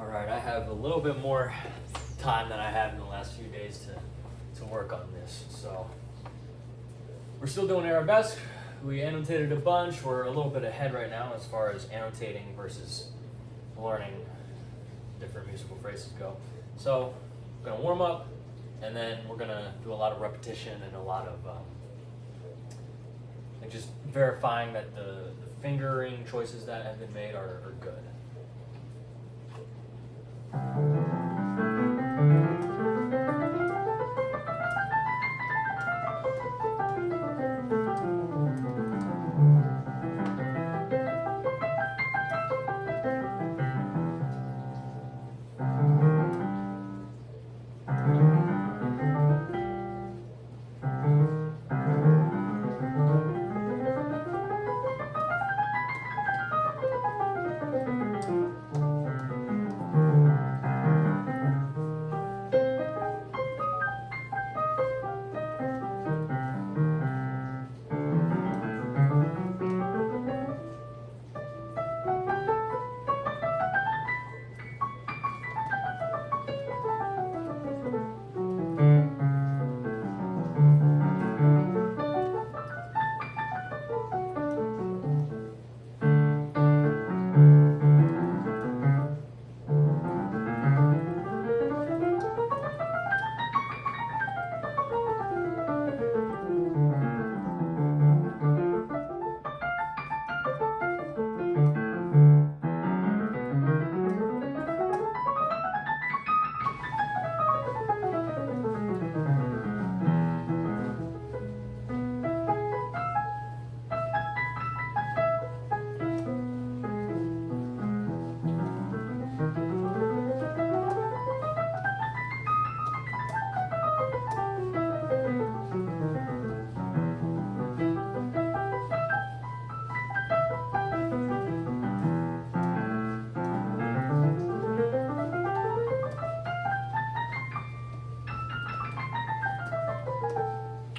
All right, I have a little bit more time than I have in the last few days to work on this. So we're still doing Arabesque. We annotated a bunch. We're a little bit ahead right now as far as annotating versus learning different musical phrases go. So we're gonna warm up, and then we're gonna do a lot of repetition and a lot of like just verifying that the fingering choices that have been made are good.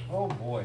Oh boy.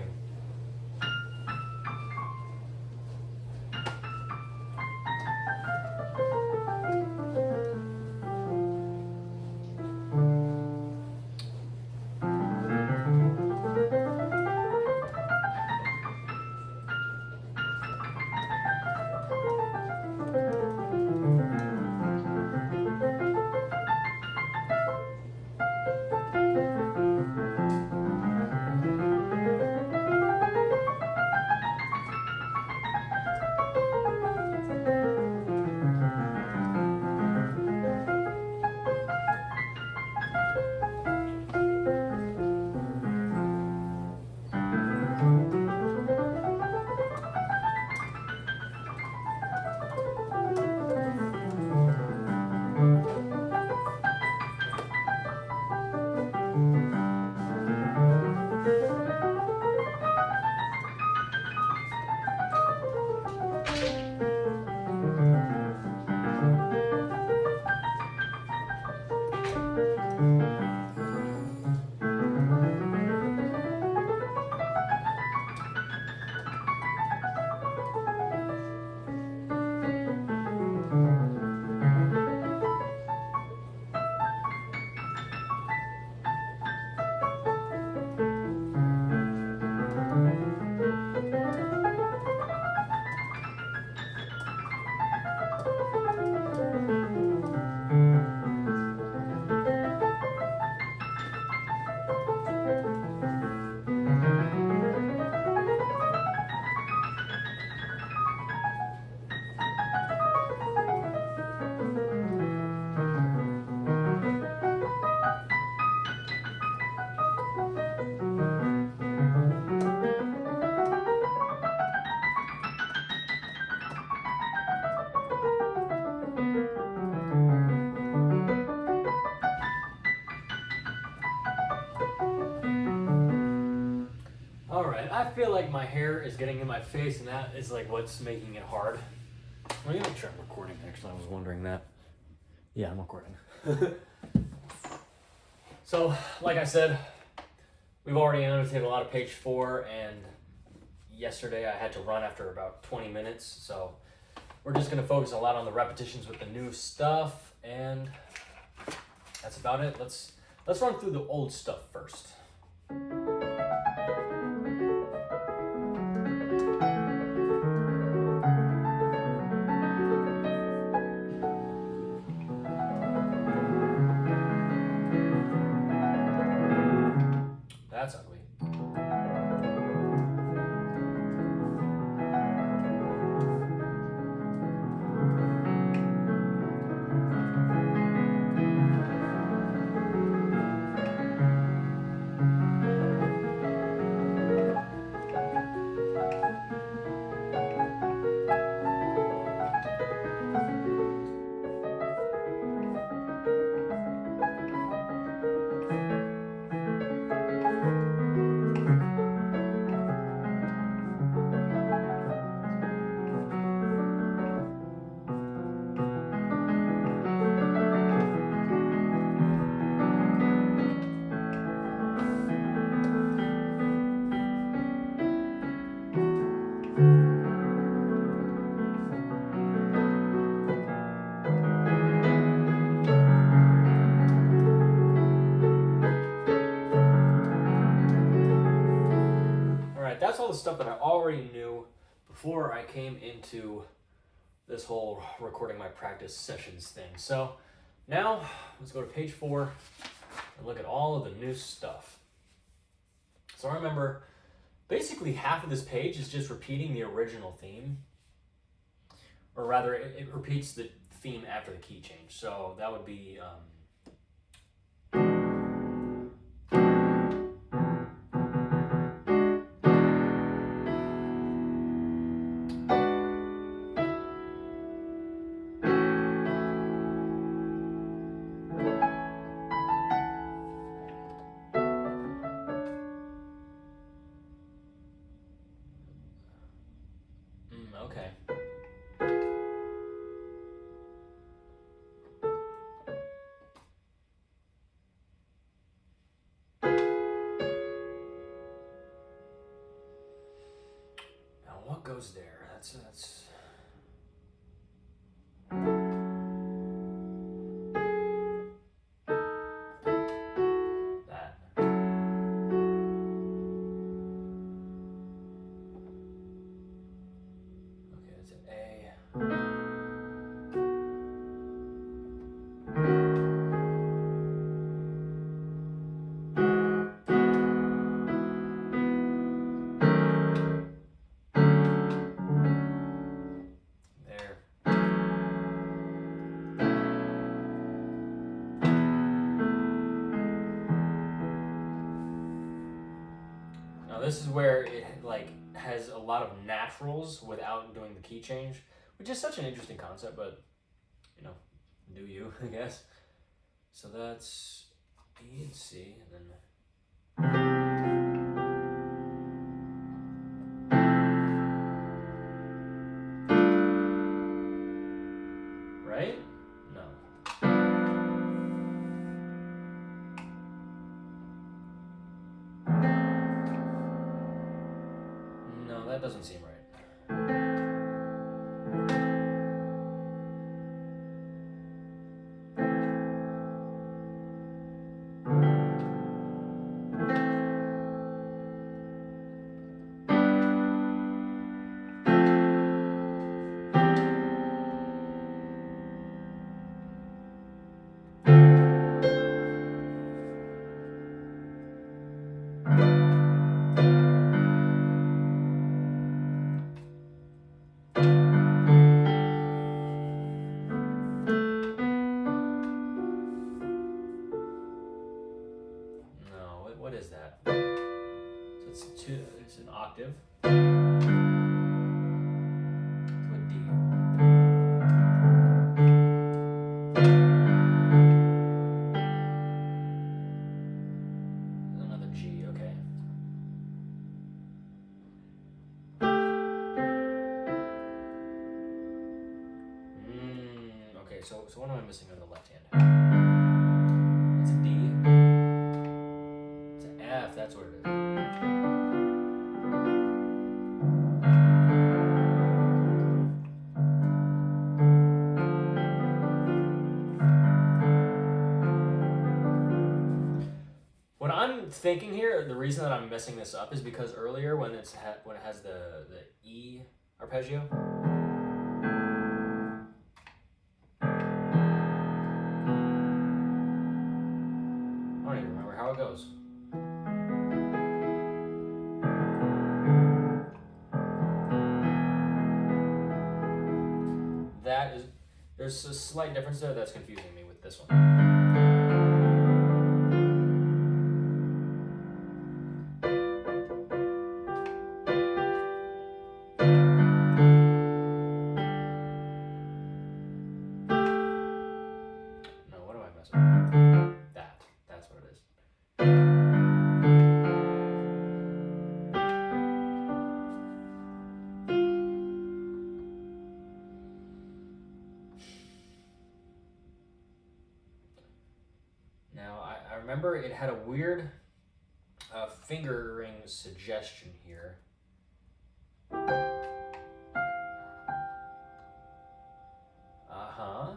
All right, I feel like my hair is getting in my face, and that is like what's making it hard. Let me make sure I'm recording. Actually, I was wondering that. Yeah, I'm recording. So, like I said, we've already annotated a lot of page 4, and yesterday I had to run after about 20 minutes, so we're just gonna focus a lot on the repetitions with the new stuff, and that's about it. Let's run through the old stuff first. That's ugly. That's all the stuff that I already knew before I came into this whole recording my practice sessions thing. So now let's go to page 4 and look at all of the new stuff. So I remember basically half of this page is just repeating the original theme, or rather it repeats the theme after the key change. So that would be okay. Now what goes there? That's that. Okay, that's an A. There. Now this is where it like has a lot of naturals without doing the key change, which is such an interesting concept, but you know, do you, I guess. So that's B and C, and then right? No. No, that doesn't seem right. What is that? So it's an octave. To a D. Another G, okay. Okay, so what am I missing on the left hand? It's a D. It's an F, that's what it is. I'm thinking here, the reason that I'm messing this up is because earlier when it has the E arpeggio, I don't even remember how it goes. There's a slight difference there that's confusing me with this one. No, what am I messing with? That's what it is. Now, I remember it had a weird fingering suggestion here. Uh-huh.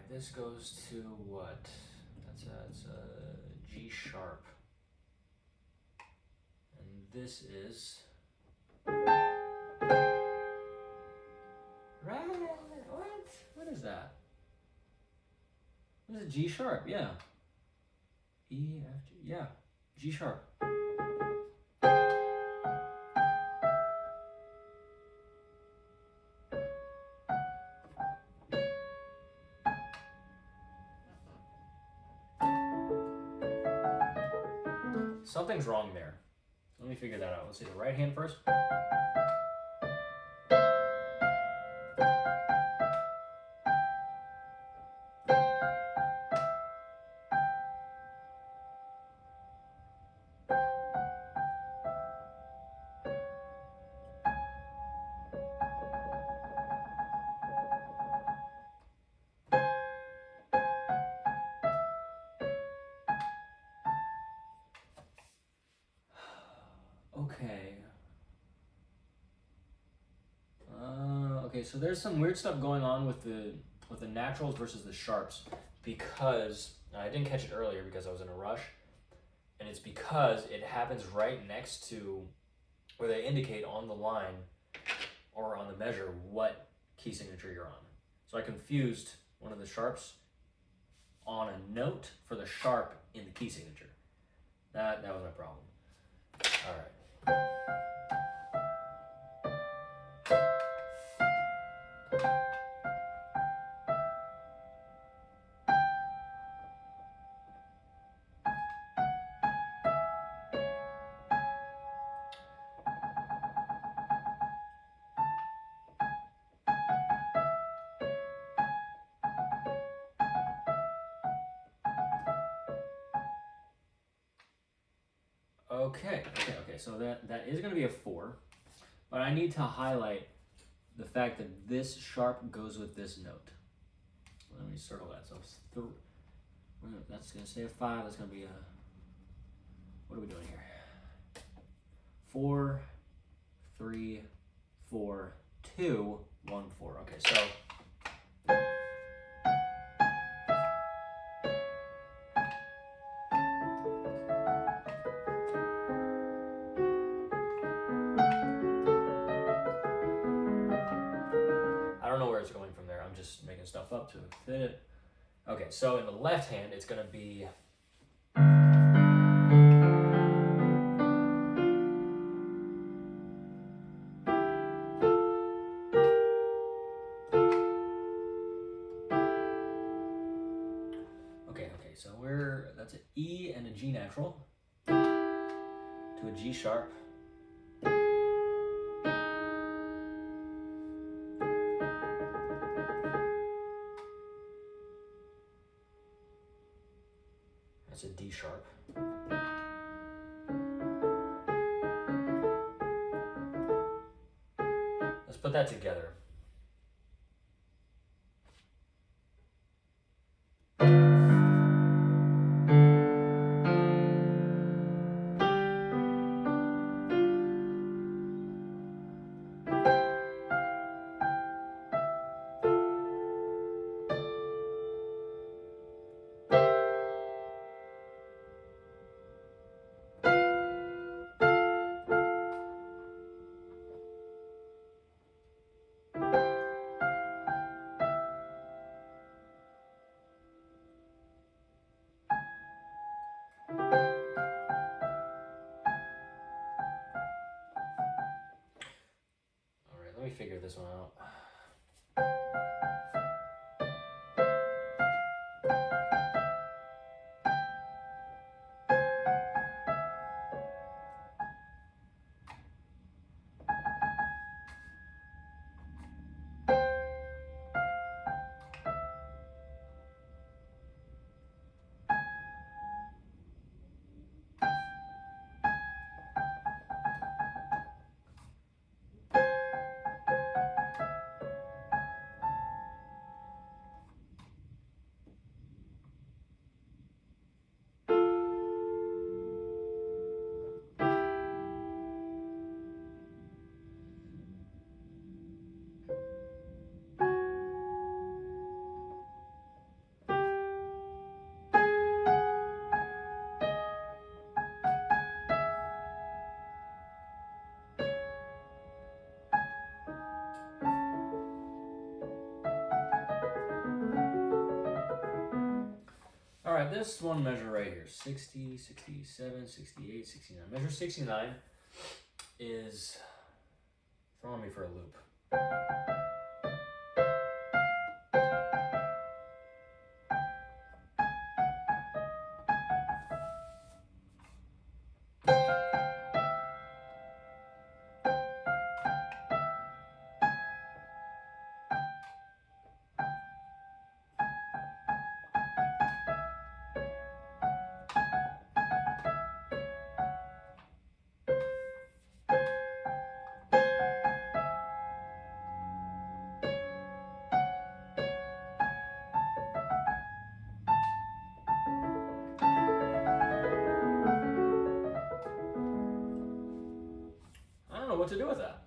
This goes to what? That's a G sharp. And this is... Right? What? What is that? What is it? G sharp, yeah. E, F, G, yeah. G sharp. Something's wrong there. Let me figure that out. Let's see the right hand first. Okay. Okay, so there's some weird stuff going on with the naturals versus the sharps because I didn't catch it earlier because I was in a rush, and it's because it happens right next to where they indicate on the line or on the measure what key signature you're on. So I confused one of the sharps on a note for the sharp in the key signature. That was my problem. All right. Okay, so that is going to be a 4, but I need to highlight the fact that this sharp goes with this note. Let me circle that. So that's going to stay a 5, that's going to be a, what are we doing here? 4, 3, 4, 2, 1, 4. Okay, so going from there. I'm just making stuff up to fit it. Okay, so in the left hand, it's going to be... Okay, so that's an E and a G natural to a G sharp. That's a D sharp. Let's put that together. this one out. All right, this one measure right here, 60, 67, 68, 69. Measure 69 is throwing me for a loop. I don't know what to do with that.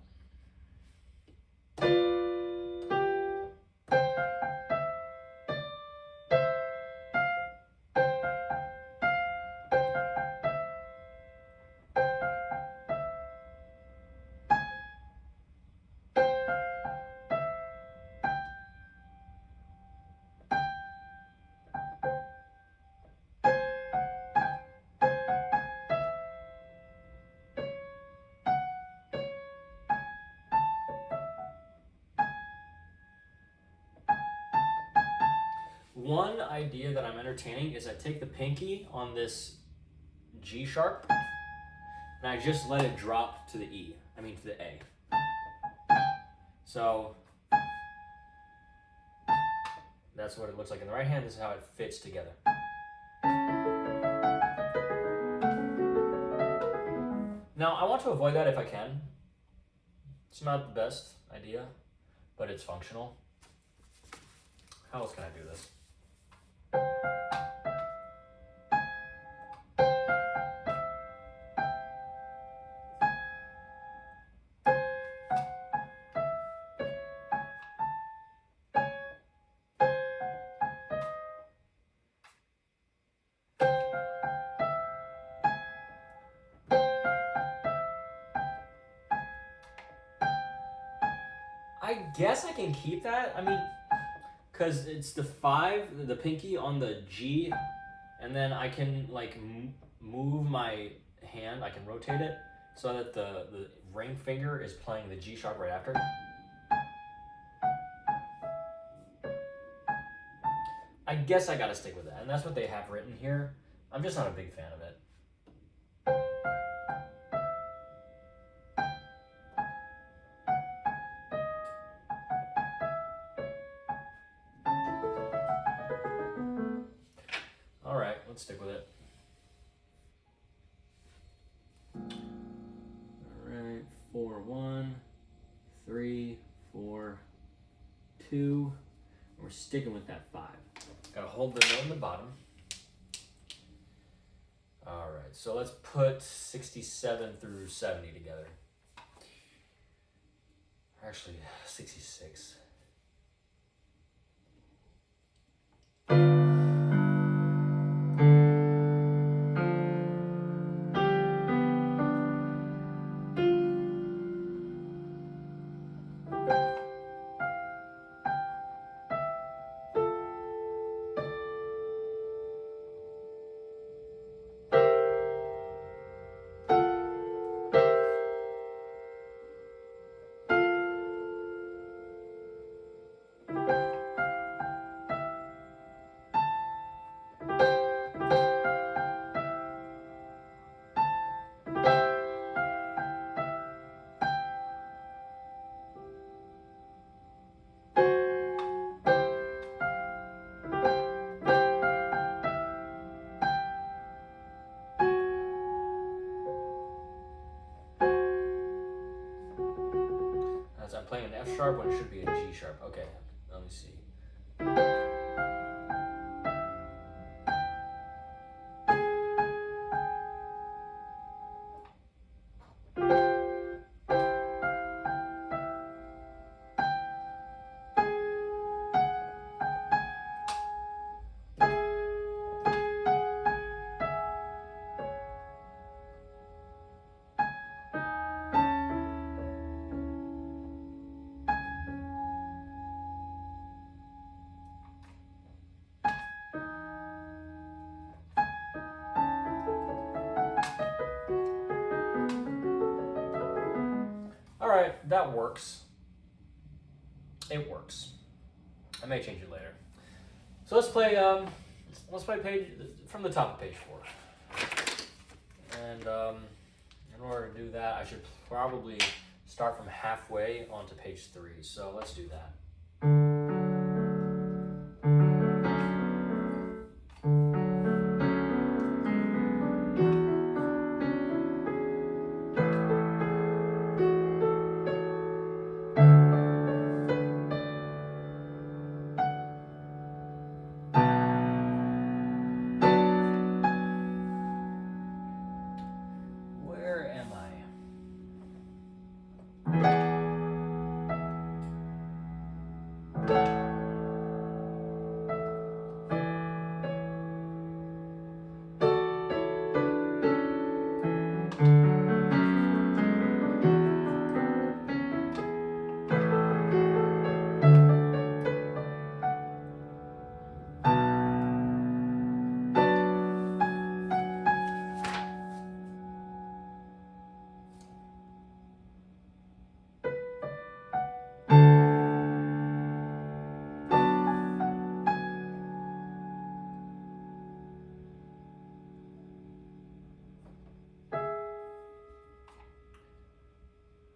One idea that I'm entertaining is I take the pinky on this G sharp and I just let it drop to the E, to the A. So that's what it looks like in the right hand. This is how it fits together. Now I want to avoid that if I can. It's not the best idea, but it's functional. How else can I do this? I guess I can keep that. Because it's the 5, the pinky on the G, and then I can move my hand, I can rotate it so that the ring finger is playing the G sharp right after. I guess I gotta stick with that, and that's what they have written here. I'm just not a big fan of it. All right, let's stick with it. All right, 4, 1, 3, 4, 2. We're sticking with that 5. Gotta hold the note in the bottom. All right, so let's put 67 through 70 together. Actually, 66. sharp when it should be a G sharp. Okay, let me see. All right, that works. It works. I may change it later. So let's play page from the top of page 4. And in order to do that, I should probably start from halfway onto page 3. So let's do that. Where am I?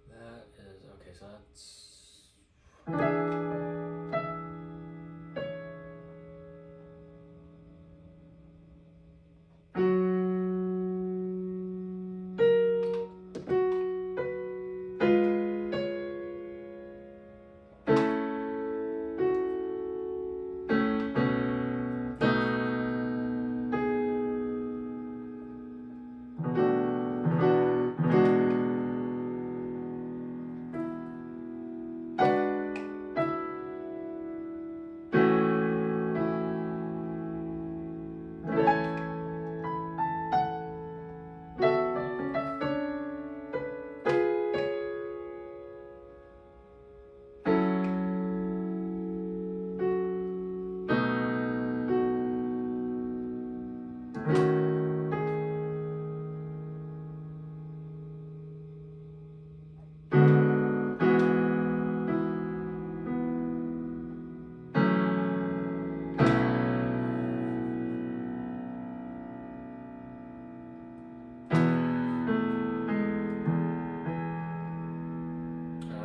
That is okay. So that's.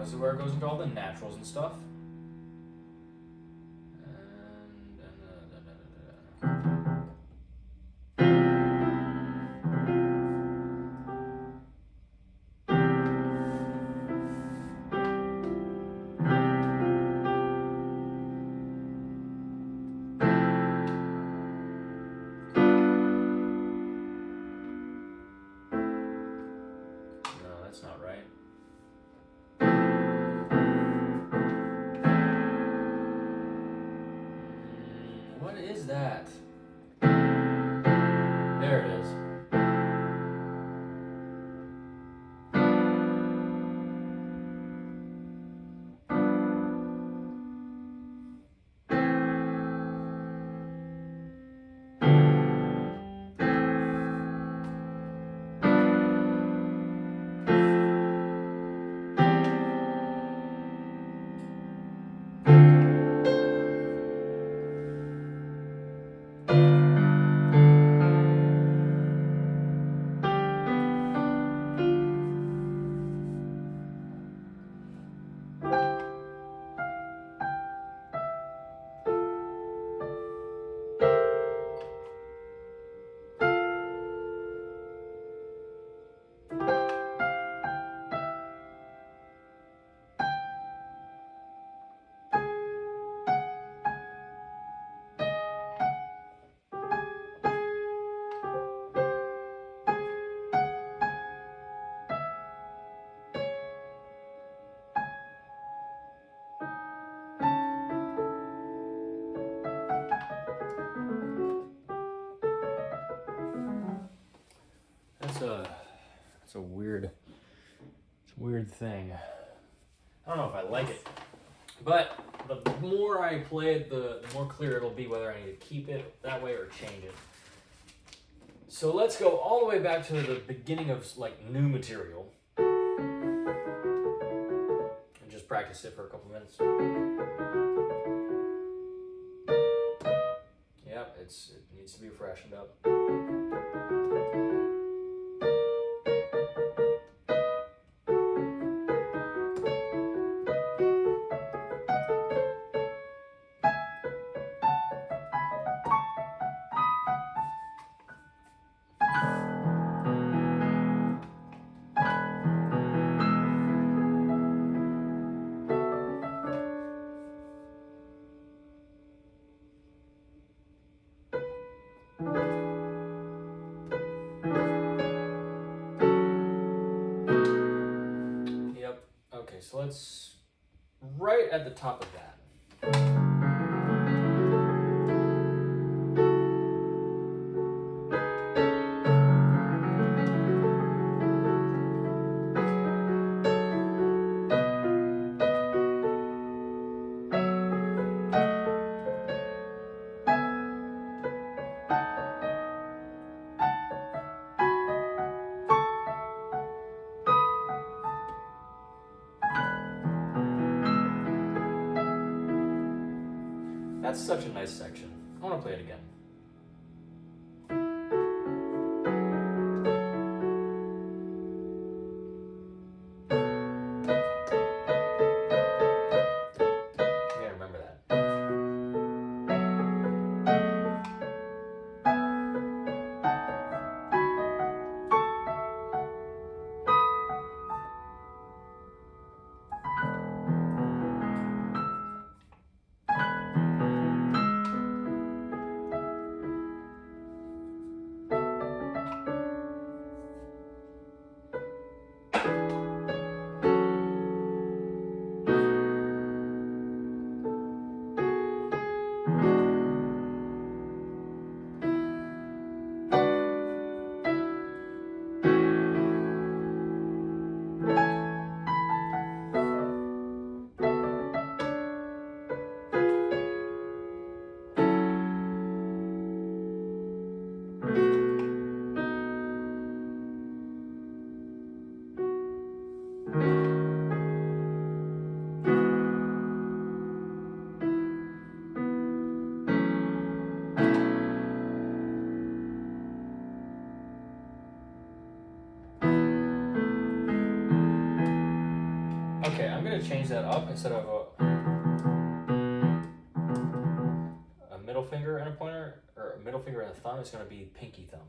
This is where it goes into all the naturals and stuff. No, that's not right. What is that? There it is. It's a weird thing. I don't know if I like it, but the more I play it, the more clear it'll be whether I need to keep it that way or change it. So let's go all the way back to the beginning of like new material and just practice it for a couple minutes. Yep, it needs to be freshened up. Okay, so let's, right at the top of that. That's such a nice section. I want to play it again. I gotta remember that. Okay, I'm gonna change that up. Instead of a middle finger and a pointer, or a middle finger and a thumb, it's gonna be pinky thumb.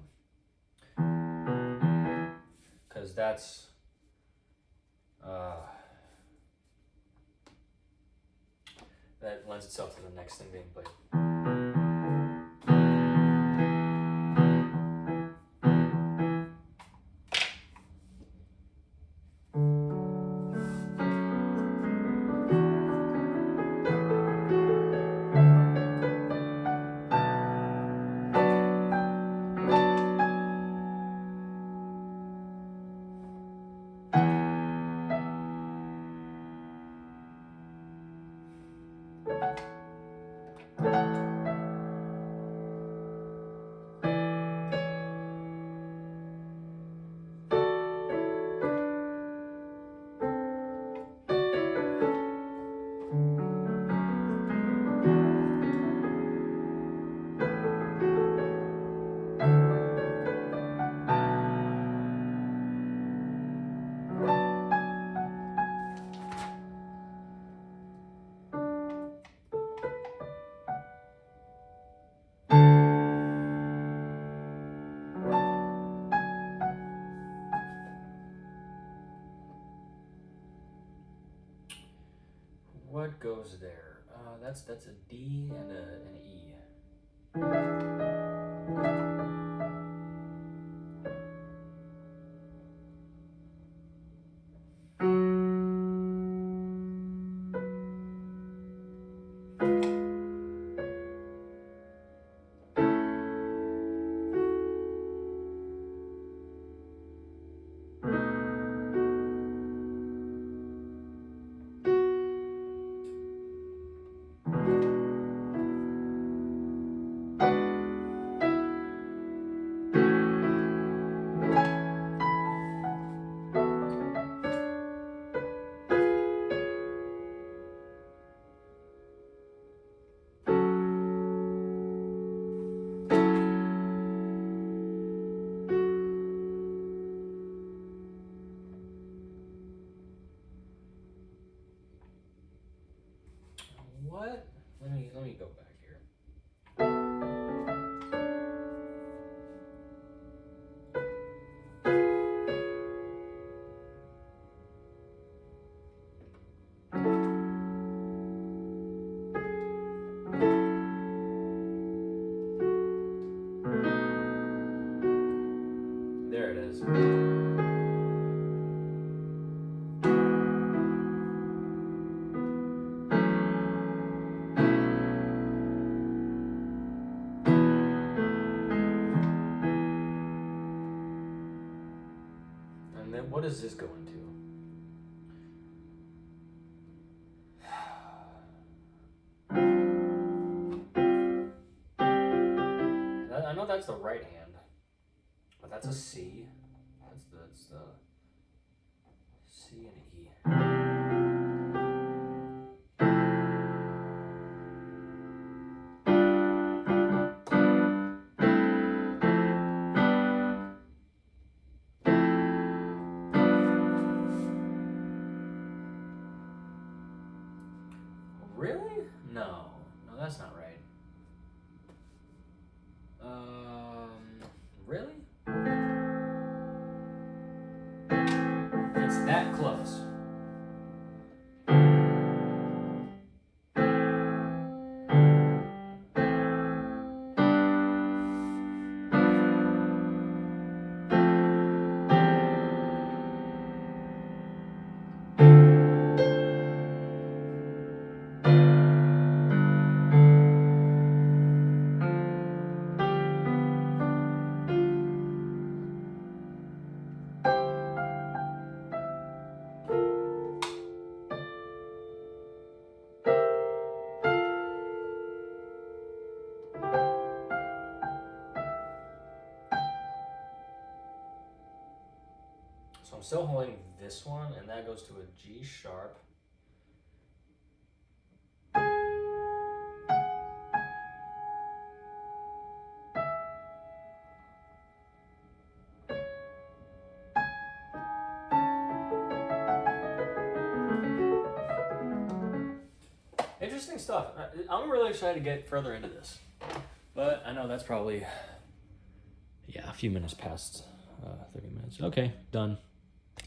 Because that's that lends itself to the next thing being played. What goes there? That's a D and an E. Okay, What? Let me go back here. There it is. And then what does this go into? I know that's the right hand, but that's a C. That's the C and E. Really? No, that's not right. Really? It's that close. So I'm still holding this one, and that goes to a G sharp. Interesting stuff. I'm really excited to get further into this. But I know that's probably, a few minutes past 30 minutes. Okay, done.